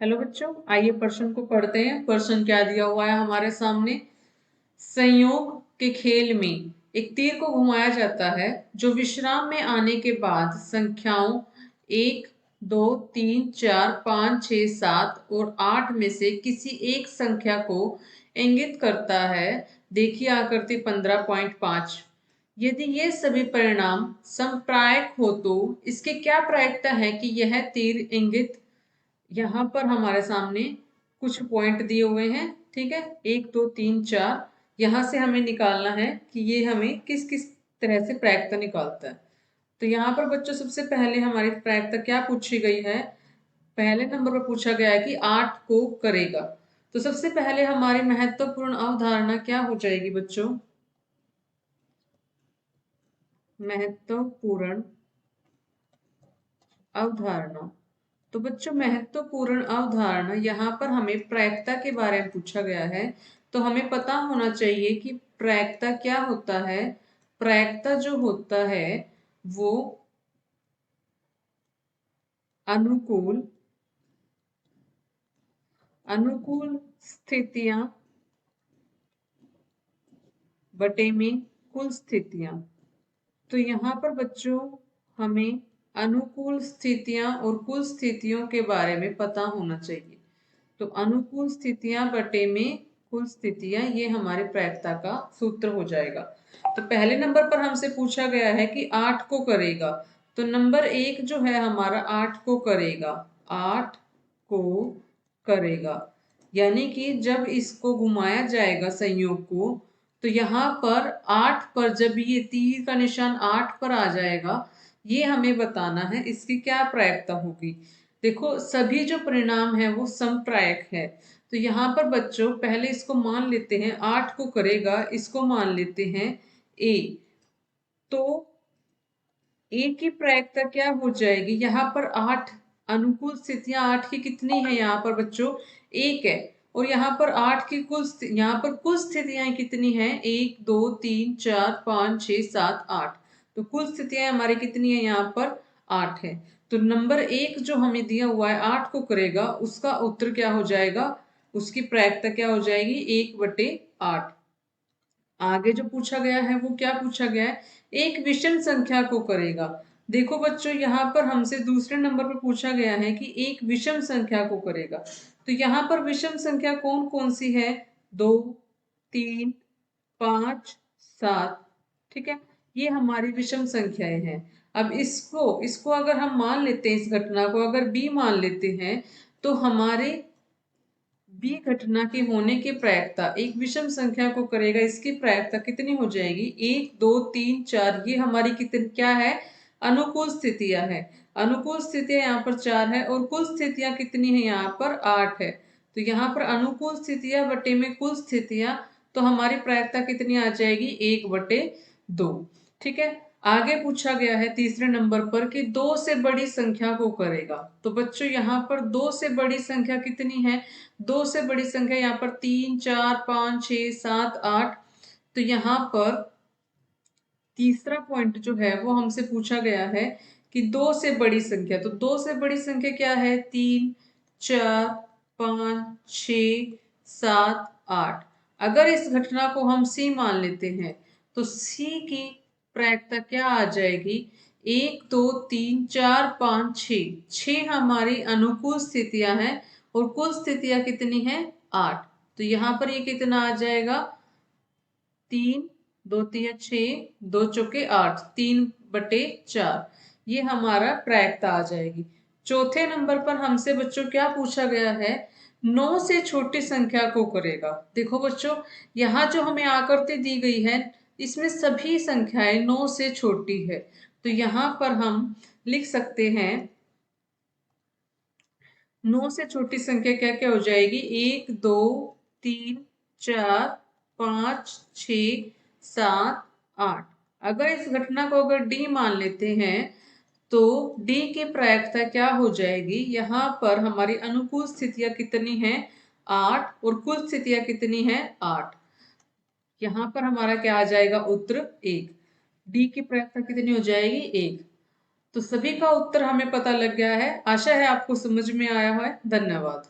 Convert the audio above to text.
Hello बच्चों, आइए प्रश्न को पढ़ते हैं। प्रश्न क्या दिया हुआ है हमारे सामने। संयोग के खेल में एक तीर को घुमाया जाता है जो विश्राम में आने के बाद संख्याओं 1, 2, 3, 4, 5, 6, 7 और 8 में से किसी एक संख्या को इंगित करता है। देखिए आकृति 15.5। यदि ये सभी परिणाम समप्रायक हो तो इसके क्या प्रायिकता है कि यह तीर इंगित। यहाँ पर हमारे सामने कुछ पॉइंट दिए हुए हैं, ठीक है, 1, 2, 3, 4। यहाँ से हमें निकालना है कि ये हमें किस किस तरह से प्रायिकता निकालता है। तो यहाँ पर बच्चों सबसे पहले हमारी प्रायिकता क्या पूछी गई है। पहले नंबर पर पूछा गया है कि 8 को करेगा। तो सबसे पहले हमारी महत्वपूर्ण अवधारणा क्या हो जाएगी बच्चों। महत्वपूर्ण अवधारणा। तो बच्चों महत्वपूर्ण अवधारणा, यहाँ पर हमें प्रायिकता के बारे में पूछा गया है। तो हमें पता होना चाहिए कि प्रायिकता क्या होता है। प्रायिकता जो होता है वो अनुकूल अनुकूल स्थितियां बटे में कुल स्थितियां। तो यहाँ पर बच्चों हमें अनुकूल स्थितियां और कुल स्थितियों के बारे में पता होना चाहिए। तो अनुकूल स्थितियां बटे में कुल स्थितियां, ये हमारे प्रायिकता का सूत्र हो जाएगा। तो पहले नंबर पर हमसे पूछा गया है कि 8 को करेगा। तो नंबर 1 जो है हमारा 8 को करेगा। 8 को करेगा यानी कि जब इसको घुमाया जाएगा संयोग को, तो यहाँ पर 8 पर जब ये तीर का निशान 8 पर आ जाएगा, ये हमें बताना है इसकी क्या प्रायिकता होगी। देखो सभी जो परिणाम है वो समप्रायक है। तो यहाँ पर बच्चों पहले इसको मान लेते हैं, 8 को करेगा, इसको मान लेते हैं ए। तो ए की प्रायिकता क्या हो जाएगी। यहाँ पर 8 अनुकूल स्थितियां 8 की कितनी है यहाँ पर बच्चों, 1 है। और यहाँ पर 8 की यहाँ पर कुल स्थितियां कितनी है, 1, 2, 3, 4, 5, 6, 7, 8। तो कुल स्थितियां हमारी कितनी है यहाँ पर 8 है। तो नंबर 1 जो हमें दिया हुआ है 8 को करेगा, उसका उत्तर क्या हो जाएगा, उसकी प्रायिकता क्या हो जाएगी, 1/8। आगे जो पूछा गया है वो क्या पूछा गया है, एक विषम संख्या को करेगा। देखो बच्चों यहाँ पर हमसे दूसरे नंबर पर पूछा गया है कि एक विषम संख्या को करेगा। तो यहाँ पर विषम संख्या कौन कौन सी है, 2, 3, 5, 7, ठीक है, ये हमारी विषम संख्याएं हैं। अब इसको इसको अगर हम मान लेते हैं, इस घटना को अगर बी मान लेते हैं, तो हमारे बी घटना के होने की प्रायिकता एक विषम संख्या को करेगा, इसकी प्रायिकता कितनी हो जाएगी, 1, 2, 3, 4। ये हमारी कितनी क्या है, अनुकूल स्थितियां है। अनुकूल स्थितियां यहाँ पर 4 है और कुल स्थितियां कितनी है यहाँ पर 8 है। तो यहाँ पर अनुकूल स्थितियां बटे में कुल स्थितियां, तो हमारी प्रायिकता कितनी आ जाएगी, 1/2। ठीक है। आगे पूछा गया है तीसरे नंबर पर कि 2 से बड़ी संख्या को करेगा। तो बच्चों यहाँ पर 2 से बड़ी संख्या कितनी है, 2 से बड़ी संख्या यहाँ पर 3, 4, 5, 6, 7, 8। तो यहाँ पर तीसरा पॉइंट जो है वो हमसे पूछा गया है कि 2 से बड़ी संख्या। तो 2 से बड़ी संख्या क्या है, 3, 4, 5, 6, 7, 8। अगर इस घटना को हम सी मान लेते हैं, तो सी की प्रायिकता क्या आ जाएगी, 1, 2, 3, 4, 5, 6। 6 हमारी अनुकूल स्थितियां हैं और कुल स्थितियां कितनी है, 8। तो यहाँ पर ये कितना आ जाएगा, 3, 2 3 6, 2 चौके 8, 3/4। ये हमारा प्रायिकता आ जाएगी। चौथे नंबर पर हमसे बच्चों क्या पूछा गया है, 9 से छोटी संख्या को करेगा। देखो बच्चों यहाँ जो हमें आकृति दी गई है, इसमें सभी संख्याएं 9 से छोटी है। तो यहाँ पर हम लिख सकते हैं 9 से छोटी संख्या क्या क्या हो जाएगी, 1, 2, 3, 4, 5, 6, 7, 8। अगर इस घटना को अगर डी मान लेते हैं, तो डी की प्रायिकता क्या हो जाएगी, यहाँ पर हमारी अनुकूल स्थितियां कितनी हैं, 8 और कुल स्थितियां कितनी हैं, 8। यहाँ पर हमारा क्या आ जाएगा उत्तर 1। डी की प्रायिकता कितनी हो जाएगी, 1। तो सभी का उत्तर हमें पता लग गया है। आशा है आपको समझ में आया है। धन्यवाद।